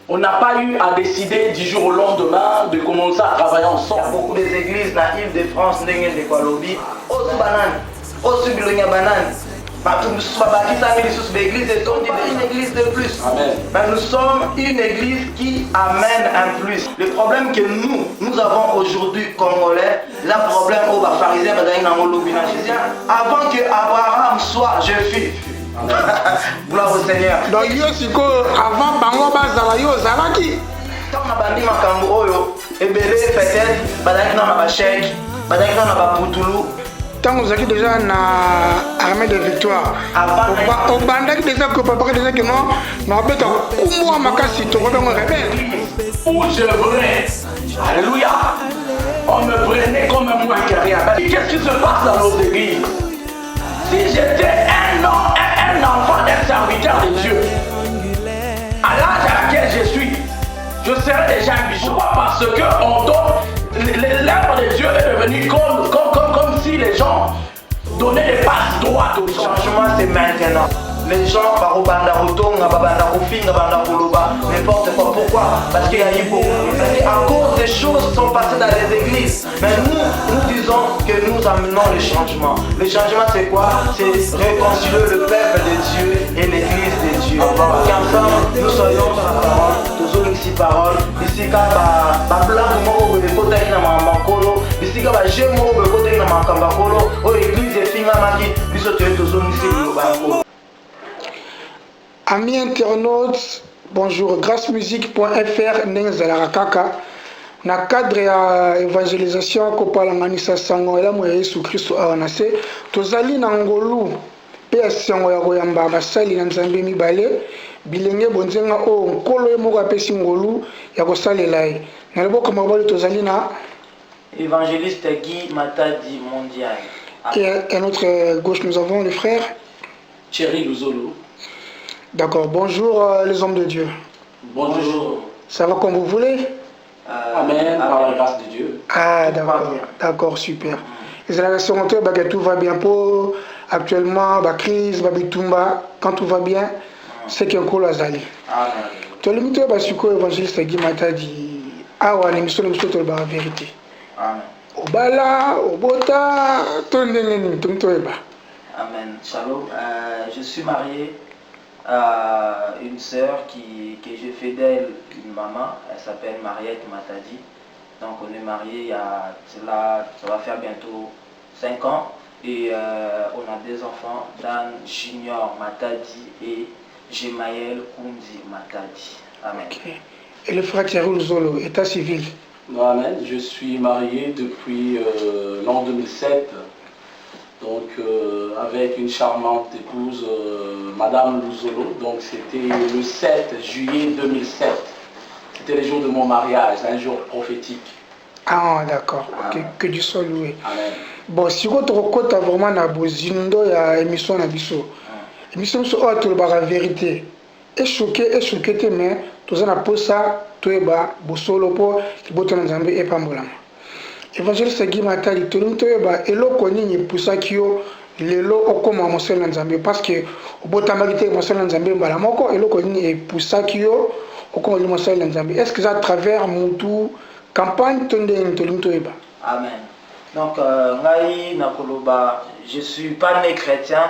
On n'a pas eu à décider du jour au lendemain de commencer à travailler ensemble. Il y a beaucoup d'églises dans l'île de France, de Kwalobi, aussi banane, aussi bilonia banane. Une église de plus. Amen. Mais nous sommes une église qui amène un plus. Le problème que nous avons aujourd'hui, Congolais, le problème aux pharisiens, avant que Abraham soit, je fus. Gloire au Seigneur. Donc, avant Bango Bazala, yo Zalaki. Quand on a bandi makambo oyo, ebele peut-être, badaki na ba chèque, badaki na ba putulu. Tant que vous avez déjà na armée de victoire, au bandaki déjà que papa déjà que non, non peut-être comment makasi to rebelle rebelle. Où je venais, alléluia, on me prenait comme un moins que rien. Qu'est-ce qui se passe dans nos églises? Si j'étais un enfant d'un serviteur de Dieu, à l'âge à laquelle je suis, je serais déjà un bishop. Parce que on donne, l'œuvre de Dieu est devenue comme si les gens donnaient des passes droites aux gens. Le changement c'est maintenant. Les gens, n'importe quoi. Pourquoi? Parce qu'il y a Ibo. À cause des choses qui sont passées dans les églises. Mais nous disons que nous amenons le changement. Le changement c'est quoi? C'est réconcilier le peuple de Dieu et l'église de Dieu. Qu'ensemble nous soyons sur la parole, toujours ici parole. Ici quand blanc moko de côté na makolo, ici quand j'ai moko de côté na makambakolo, au église de Fingamaki, biso toujours ici le Amis internautes, bonjour, grâcemusique.fr, Nengzala Kaka. Na cadre ya évangélisation ko palanganisa sango ela mo Yesu Kristo awanase tozali na ngolu pe sango ya koyamba basali na Nzambe mibale bilenge bonzenga o nkolo moko apesi ngolu ya kosalela ye na loboko mabali tozali na évangéliste Guy Matadi mondial. Et à notre gauche nous avons le frère Thierry Luzolo. D'accord, bonjour les hommes de Dieu. Bonjour. Ça va comme vous voulez? Amen, par la grâce de Dieu. Ah d'accord, super. Les relations entre que tout va bien pour actuellement, la crise, Bitumba, quand tout va bien, c'est qu'un coup Azali. Amen. Tu as limité à ce que l'évangéliste Guy Matadi a une émission de la vérité. Amen. Obala, Obota, Amen. Shalom. Je suis marié à une sœur que je fais d'elle une maman. Elle s'appelle Mariette Matadi. Donc on est mariés il y a cela, ça va faire bientôt 5 ans. Et on a des enfants, Dan Junior Matadi et Gemaël Kundi Matadi. Amen. Okay. Et le frère Thierry Zolo, état civil? Amen. Je suis marié depuis l'an 2007. Donc avec une charmante épouse, Madame Luzolo. Donc c'était le 7 juillet 2007. C'était le jour de mon mariage, un jour prophétique. Ah d'accord, que Dieu soit loué. Amen. Bon, si vous avez vraiment na bozindo ya émission na biso. Émission sur la vérité. Et choqué mais tout na posa toeba bosolo po kiboto na Nzambe e pambolama. Évangéliste Guy Matadi toeba eloko nini pusaki yo lelo okoma mosala na Nzambe parce que obotamaki te mosala na Nzambe mbala moko eloko nini epusaki yo okoma mosala na Nzambe. Est-ce que ça à travers mutu campagne tondeni toeba? Amen. Donc ngai nakoloba, je suis pas né chrétien.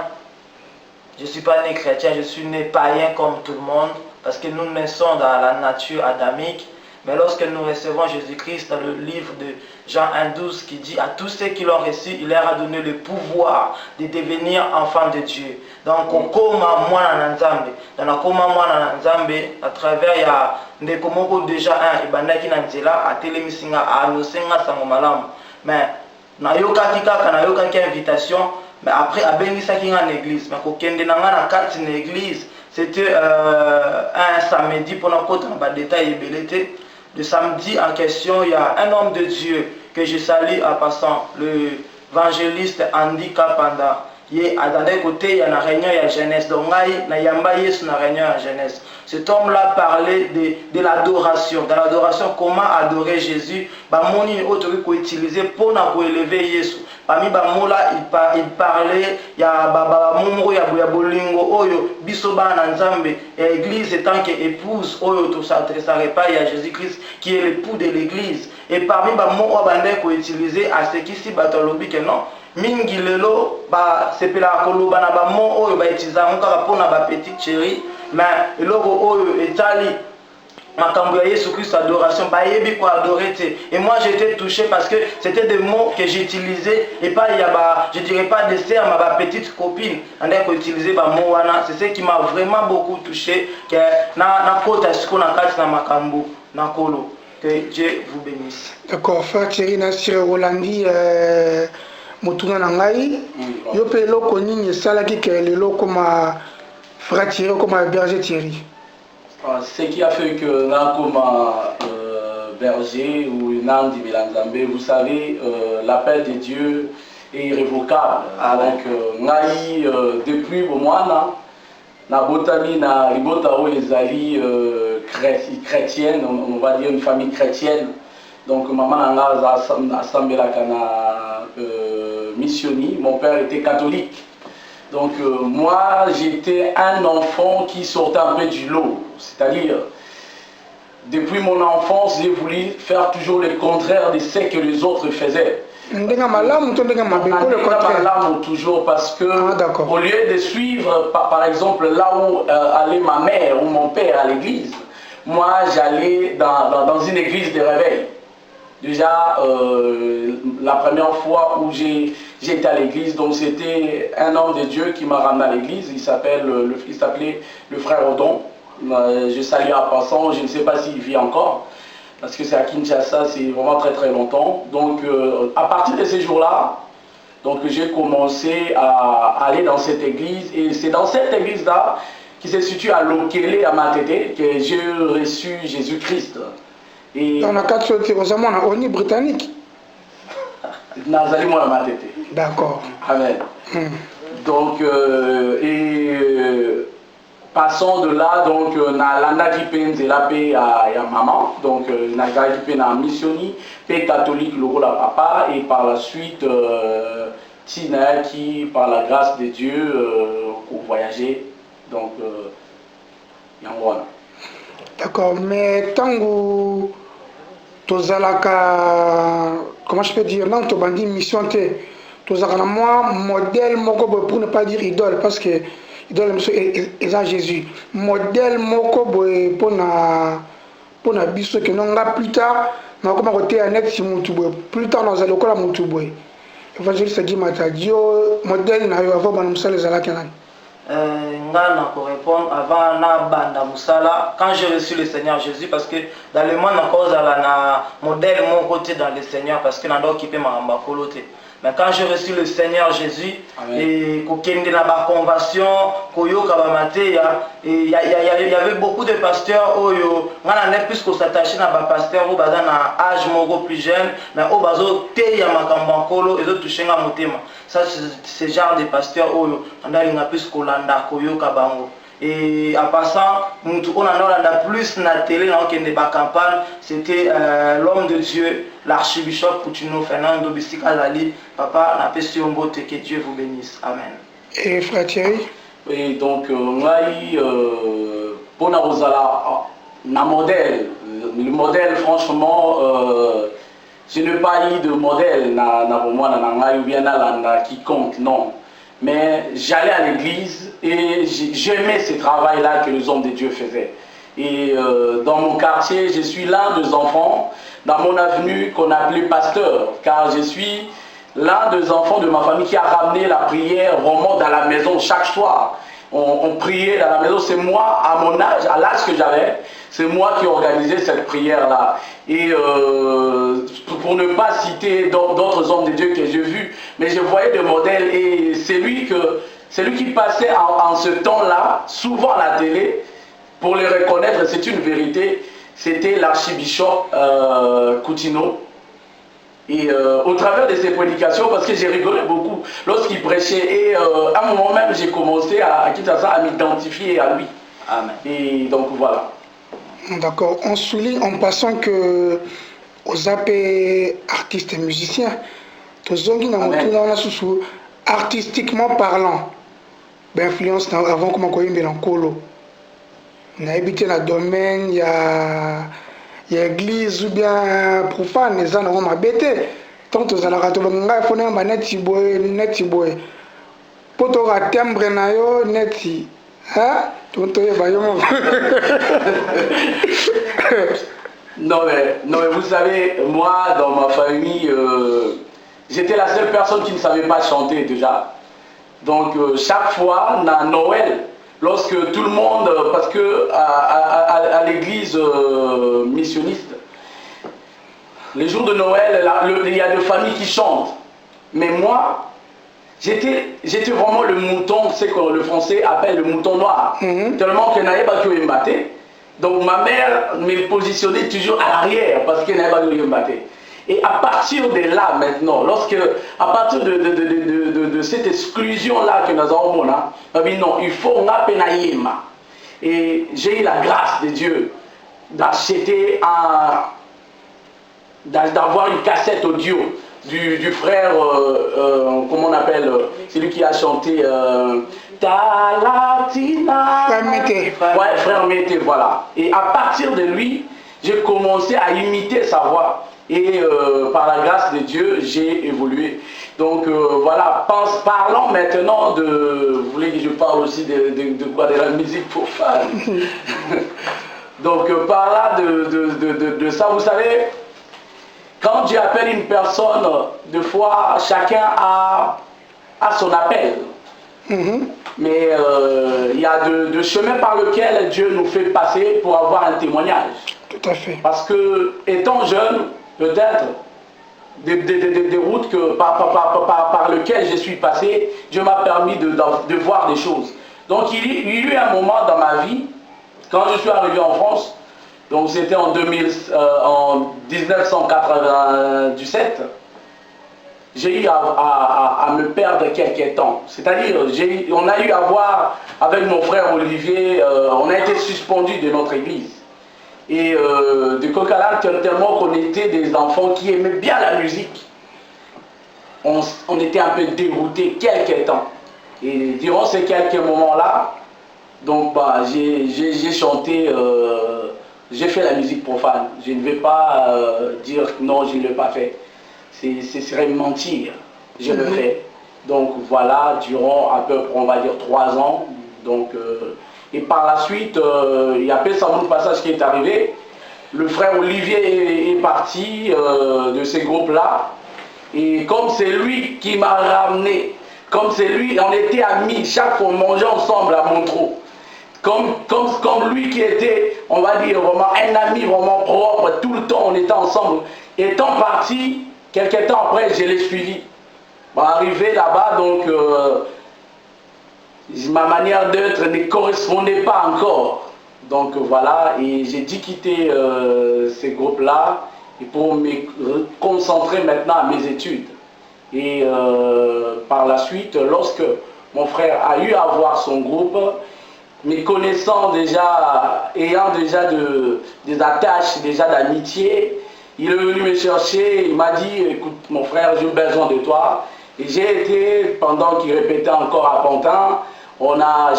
Je suis pas né chrétien, je suis né païen comme tout le monde parce que nous naissons dans la nature adamique. Mais lorsque nous recevons Jésus-Christ dans le livre de Jean 1,12 qui dit à tous ceux qui l'ont reçu, il leur a donné le pouvoir de devenir enfants de Dieu. Donc, on koma mwana nzambe. Dans koma mwana nzambe à travers ya ndekomoko déjà un ibandaki na nzela atelemisinga anosenga sango malamu. Mais nayokaki kaka nayokaki invitation, mais après abengisaki nga na église. Mais kokende na nga na kati na église, c'était un samedi pour n'importe quel détail ebelete. Le samedi en question, il y a un homme de Dieu que je salue en passant, l'évangéliste Andy Kapanda. ye attendait côté il y a une réunion il y a jeunesse donc na yamba yesu na réunion à jeunesse. Cet homme-là parlait de l'adoration. Dans l'adoration, comment adorer Jésus? Bamoni autre ko utiliser pour na ko élever Yesu. Parmi bamola il parlait ya baba mumro ya bolingo oyo biso bana nzambe église étant que épouse oyo tout ça pas il y a Jésus-Christ qui est l'époux de l'église. Et parmi bamo obande ko utiliser à ce qui si batolobi que non mingi lelo ba sepela koloba na bamo oyo ba itiza ngaka pona ba petite chérie mais eloko oyo etali makambo ya Yesu Christ adoration ba yebi ko adorer te. Et moi j'étais touché parce que c'était des mots que j'utilisais et pas il y a ba je dirais pas des sœurs mais ba petite copine ande ko utiliser ba mots wana. C'est ce qui m'a vraiment beaucoup touché que na kota siko na kati na makambo na kolo. Que Dieu vous bénisse. D'accord, frère Thierry Nassir Rolandi motuna na ngai yo pe eloko nini esalaki ke lelo koma frère Thierry koma berger Thierry? Ce qui a fait que là comme berger ou Nandi Milanzambe, vous savez, l'appel de Dieu est irrévocable. Donc ngai depuis au mois na botami na ribota o ezali chrétienne, on va dire une famille chrétienne. Donc maman nanga asambelaka na missioni, mon père était catholique. Donc moi j'étais un enfant qui sortait un peu du lot, c'est-à-dire depuis mon enfance j'ai voulu faire toujours le contraire de ce que les autres faisaient. Toujours parce que au lieu de suivre par exemple là où allait ma mère ou mon père à l'église, moi j'allais dans une église de réveil. Déjà, la première fois où j'ai été à l'église, donc c'était un homme de Dieu qui m'a ramené à l'église. Il s'appelait le frère Odon. Je salue à passant, je ne sais pas s'il vit encore, parce que c'est à Kinshasa, c'est vraiment très très longtemps. Donc à partir de ces jours-là, donc j'ai commencé à aller dans cette église. Et c'est dans cette église-là, qui se situe à Lokele, à Matete, que j'ai reçu Jésus-Christ. Et on a quatre choses qui ressemblent à Oni britannique. Nazali moi Matete. D'accord. Amen. Donc passons de là donc na landa qui pense la paix à maman donc na qui pe na missioni paix catholique le rôle à papa et par la suite Tina qui par la grâce de Dieu pour voyager donc voilà. D'accord, mais tango tozalaka comment je peux dire non to bandi mission te tozalaka moi modèle moko pour ne pas dire idole parce que idole c'est Jésus modèle moko pour na biso que non nga plus tard na koma côté annexe si mutu boy plus tard nous allons kola mutu boy évangéliste Guy Matadio modèle na yo avant banum sala zalaka nani Ngana pour répondre avant na banda musala quand j'ai reçu le Seigneur Jésus parce que dans le monde encore na modèle mon côté dans le Seigneur parce que n'a pas occupé ma mbakolote. Mais quand j'ai reçu le Seigneur Jésus et kokende na ba conversion koyoka ba mateya et il y avait beaucoup de pasteurs oyo ngana ne plus qu'on s'attacher na ba pasteur ou baza na âge moko plus jeune mais au bazo te ya makambo nkolo ezo touchenga motema. Ça c'est ce genre de pasteur oyo andali na plus kolanda koyoka bango. Et en passant, nous on a plus na télé dans des campagnes, c'était l'homme de Dieu, l'archibishop Puccino Fernando Bissikazali, papa n'a pas su un beau que Dieu vous bénisse. Amen. Et frère Thierry? Et donc, moi, pour na modèle, le modèle franchement, je n'ai pas eu de modèle ou bien na quiconque, non. Mais j'allais à l'église et j'aimais ce travail-là que les hommes de Dieu faisaient. Et dans mon quartier, je suis l'un des enfants, dans mon avenue qu'on appelait pasteur, car je suis l'un des enfants de ma famille qui a ramené la prière vraiment dans la maison chaque soir. On priait dans la maison, c'est moi, à mon âge, à l'âge que j'avais, c'est moi qui organisais cette prière-là. Et pour ne pas citer d'autres hommes de Dieu que j'ai vus, mais je voyais des modèles et c'est lui qui passait en ce temps-là, souvent à la télé, pour les reconnaître, c'est une vérité, c'était l'archibishop Coutinho. Et au travers de ses prédications, parce que j'ai rigolé beaucoup lorsqu'il prêchait, et à un moment même, j'ai commencé à m'identifier à lui. Amen. Et donc voilà. D'accord. On souligne en passant que aux AP artistes et musiciens, artistiquement parlant, l'influence avant comme on connaît Mélancolo. On a habité dans le domaine, il y a église ou bien profane, les gens ont m'habité. Tant que ça la rate, il faut un neti boy. Pour toi, timbre na yo neti. Hein? Non mais vous savez, moi dans ma famille, j'étais la seule personne qui ne savait pas chanter déjà. Donc chaque fois, à Noël, lorsque tout le monde, parce que à l'église missionniste, les jours de Noël, il y a des familles qui chantent. Mais moi, j'étais vraiment le mouton, c'est ce que le français appelle le mouton noir. Tellement qu'elle n'avait pas que me. Donc ma mère me positionnait toujours à l'arrière parce qu'elle n'avait pas que me. Et à partir de là maintenant, à partir de cette exclusion-là que nous avons, non, il faut Napenayema. Et j'ai eu la grâce de Dieu d'acheter d'avoir une cassette audio du frère, comment on appelle, celui qui a chanté Talatina. Frère Mété. Ouais, frère Mété, voilà. Et à partir de lui, j'ai commencé à imiter sa voix. Et par la grâce de Dieu, j'ai évolué. Donc voilà, parlons maintenant vous voulez que je parle aussi de quoi? De la musique profane. Donc par là de ça, vous savez, quand Dieu appelle une personne, des fois, chacun a son appel. Mais il y a de chemins par lesquels Dieu nous fait passer pour avoir un témoignage. Tout à fait. Parce que, étant jeune, peut-être, des routes par lesquelles je suis passé, Dieu m'a permis de voir des choses. Donc il y a eu un moment dans ma vie, quand je suis arrivé en France, donc c'était en 1997, j'ai eu à me perdre quelques temps. C'est-à-dire, on a eu à voir avec mon frère Olivier, on a été suspendu de notre église. Et de Coca-Cola, tellement qu'on était des enfants qui aimaient bien la musique. On était un peu déroutés quelques temps. Et durant ces quelques moments-là, donc j'ai chanté, j'ai fait la musique profane. Je ne vais pas dire non, je ne l'ai pas fait. Ce serait mentir. Je le fais. Donc voilà, durant à peu près, on va dire 3 ans. Donc, et par la suite, il y a peu sans passage qui est arrivé. Le frère Olivier est parti de ces groupes-là. Et comme c'est lui qui m'a ramené, comme c'est lui, on était amis, chaque fois on mangeait ensemble à Montreux. Comme lui qui était, on va dire, vraiment un ami vraiment propre, tout le temps on était ensemble. Étant parti, quelques temps après, je l'ai suivi. Arrivé là-bas, donc ma manière d'être ne correspondait pas encore. Donc voilà, et j'ai dû quitter ces groupes-là pour me concentrer maintenant à mes études. Et par la suite, lorsque mon frère a eu à voir son groupe, me connaissant déjà, ayant déjà des attaches, déjà d'amitié, il est venu me chercher, il m'a dit, écoute mon frère, j'ai besoin de toi. Et j'ai été, pendant qu'il répétait encore à Pantin,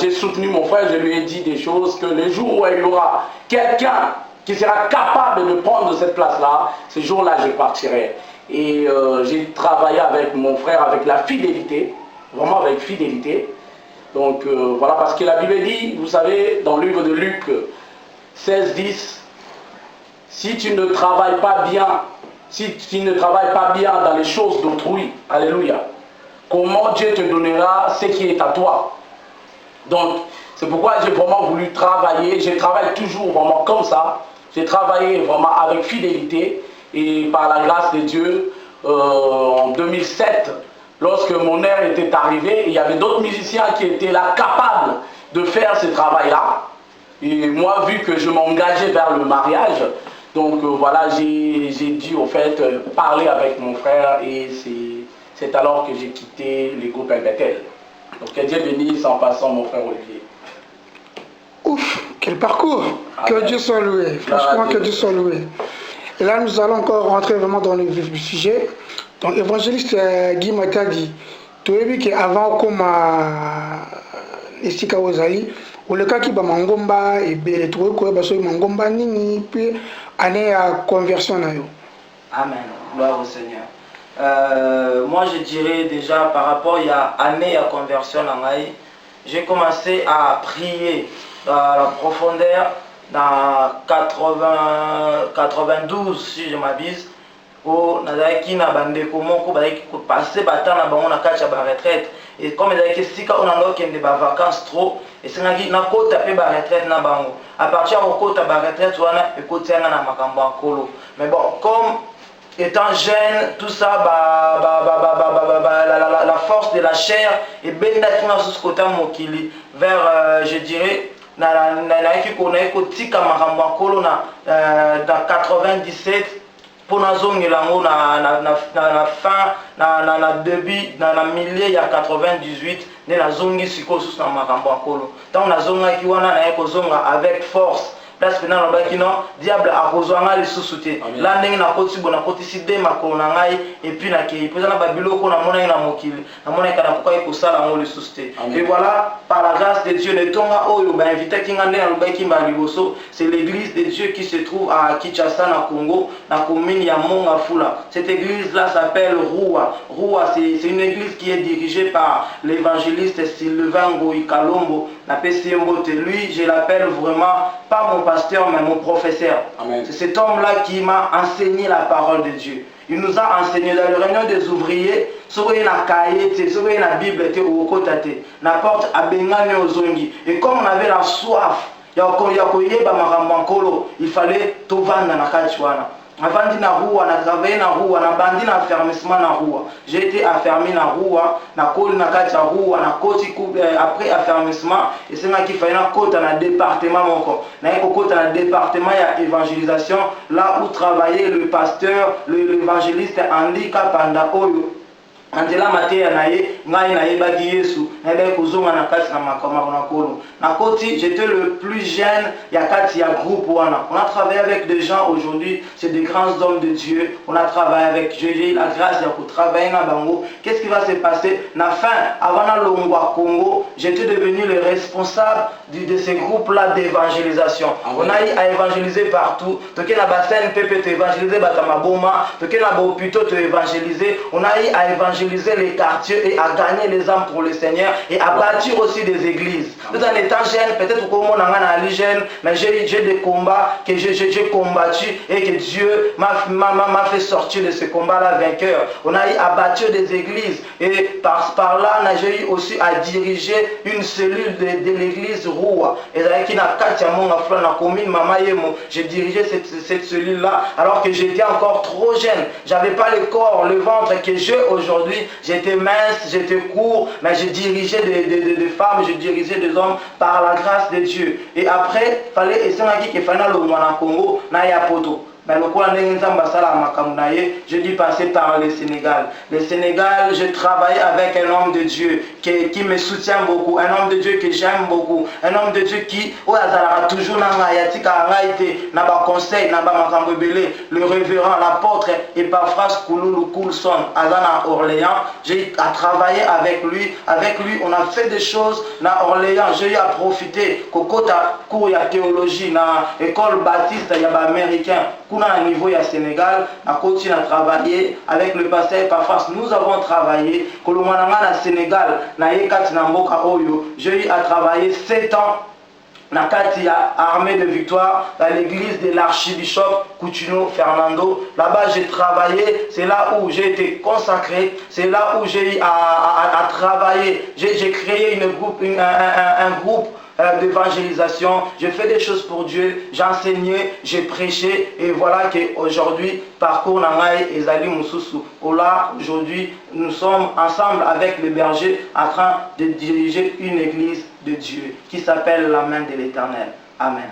j'ai soutenu mon frère, je lui ai dit des choses que le jour où il y aura quelqu'un qui sera capable de prendre cette place-là, ce jour-là je partirai. Et j'ai travaillé avec mon frère avec la fidélité, vraiment avec fidélité. Donc voilà, parce que la Bible dit, vous savez, dans le livre de Luc 16, 10, si tu ne travailles pas bien, dans les choses d'autrui, alléluia, comment Dieu te donnera ce qui est à toi? Donc, c'est pourquoi j'ai vraiment voulu travailler, je travaille toujours vraiment comme ça, j'ai travaillé vraiment avec fidélité, et par la grâce de Dieu, en 2007, lorsque mon heure était arrivée, il y avait d'autres musiciens qui étaient là, capables de faire ce travail-là. Et moi, vu que je m'engageais vers le mariage, Donc voilà, j'ai dû au fait parler avec mon frère et c'est alors que j'ai quitté le groupe Bethel. Donc que Dieu bénisse en passant mon frère Olivier. Ouf, quel parcours! Que Dieu soit loué, franchement que Dieu soit loué. Et là, nous allons encore rentrer vraiment dans le vif du sujet. Donc, évangéliste Guy Matadi, tu as vu qu'avant, comme Estika Ozali, ou le cas qui va Mangomba, et bien, tu vois que Mangomba Nini, puis année à conversion. Amen, gloire au Seigneur. Moi, je dirais déjà par rapport à année à conversion, j'ai commencé à prier dans la profondeur dans 92 si je m'abuse où nazalaki na bandeko moko bazalaki passer bata na bango na kati ya ba retraite et comme ezalaki sika on ando kende ba vacances trop esengaki nakota pe ba retraite na bango à partir ya kokota ba retraite wana ekotianga na makambo ya nkolo mais bon comme étant jeune, tout ça, la force de la chair et ben sous ce côté mokili vers, je dirais, dans 97 pour na zone lango na fin na début na milieu ya 98 ne na zongi siko sous na makambo akolo tant na zonga ki wana na yeko zonga avec force. Place pendant le bakino, diable a rejoint les sous-soutés. Là, n'est na koti bona koti si de makona ngai et puis na ki. Puis na babilo ko na mona na mokili. Na mona kana pourquoi il sala ngo les sous-soutés. Et voilà, par la grâce de Dieu, le tonga oyo ba invité ki ngande na lobaki ma liboso, c'est l'église de Dieu qui se trouve à Kinshasa na Congo, na commune ya Monga Fula. Cette église là s'appelle Roua. Roua c'est une église qui est dirigée par l'évangéliste Sylvain Goï Kalombo. Na PCMBOT. Lui, je l'appelle vraiment pas mon pasteur mais mon professeur. C'est cet homme-là qui m'a enseigné la parole de Dieu. Il nous a enseigné dans la réunion des ouvriers, sur une cahier, sur une Bible, na porte à Bengane Ozongi. Et comme on avait la soif, il fallait tout vendre dans la Kachuana. Avant na rua, na travaillé na rua, na bandi na affermissement na rua. J'ai été affermi na rua, na koli na kati ya rua, na koti après affermissement, et c'est moi qui fait na kota na département moko. Na kota na département ya évangélisation, là où travaillait le pasteur, l'évangéliste Andy Kapanda Oyo. Andela mateya naye ngai naye baki Yesu na be kozonga na kati na makoma na kolo na koti j'étais le plus jeune ya kati ya groupe wana on a travaillé avec des gens aujourd'hui c'est des grands hommes de Dieu on a travaillé avec j'ai la grâce de travailler na bango qu'est-ce qui va se passer na fin avant na longwa Congo j'étais devenu le responsable de ces groupes là d'évangélisation on a eu à évangéliser partout toke na bassin pepe te évangéliser batamaboma toke na ba hôpitaux te évangéliser on a eu à évangéliser les quartiers et à gagner les âmes pour le Seigneur et à bâtir aussi des églises. Tout en étant jeune, peut-être comme on a jeune, mais j'ai des combats que j'ai combattus et que Dieu m'a fait sortir de ce combat-là vainqueur. On a eu à bâtir des églises et par là, j'ai eu aussi à diriger une cellule de l'église Roua. Et qui n'a qu'à la commune Mamayemo, j'ai dirigé cette cellule-là alors que j'étais encore trop jeune. J'avais pas le corps, le ventre que j'ai aujourd'hui. J'étais mince, j'étais court, mais je dirigeais des femmes, je dirigeais des hommes par la grâce de Dieu. Et après, il fallait essayer de faire le Congo, na poto. Mais je dû passer par le Sénégal. Le Sénégal, je travaille avec un homme de Dieu qui me soutient beaucoup, un homme de Dieu que j'aime beaucoup, un homme de Dieu qui toujours conseil, le révérend, l'apôtre et parfois Kouloulou Koulson, à Orléans. J'ai à travailler avec lui. Avec lui, on a fait des choses à Orléans. J'ai eu à profiter Kokota cours de théologie dans l'école baptiste américain. À niveau à Sénégal, à continuer à travailler avec le pasteur Parfas. Nous avons travaillé. À Sénégal, j'ai eu à travailler 7 ans. Na Katia, armée de victoire, dans l'église de l'archibishop Coutinho Fernando. Là-bas, j'ai travaillé. C'est là où j'ai été consacré. C'est là où j'ai eu à travailler. J'ai créé un groupe d'évangélisation, j'ai fait des choses pour Dieu, j'ai enseigné, j'ai prêché et voilà qu'aujourd'hui, parcours Nangaï et Zali Moussoussou. Aujourd'hui, nous sommes ensemble avec les bergers en train de diriger une église de Dieu qui s'appelle la main de l'Éternel. Amen.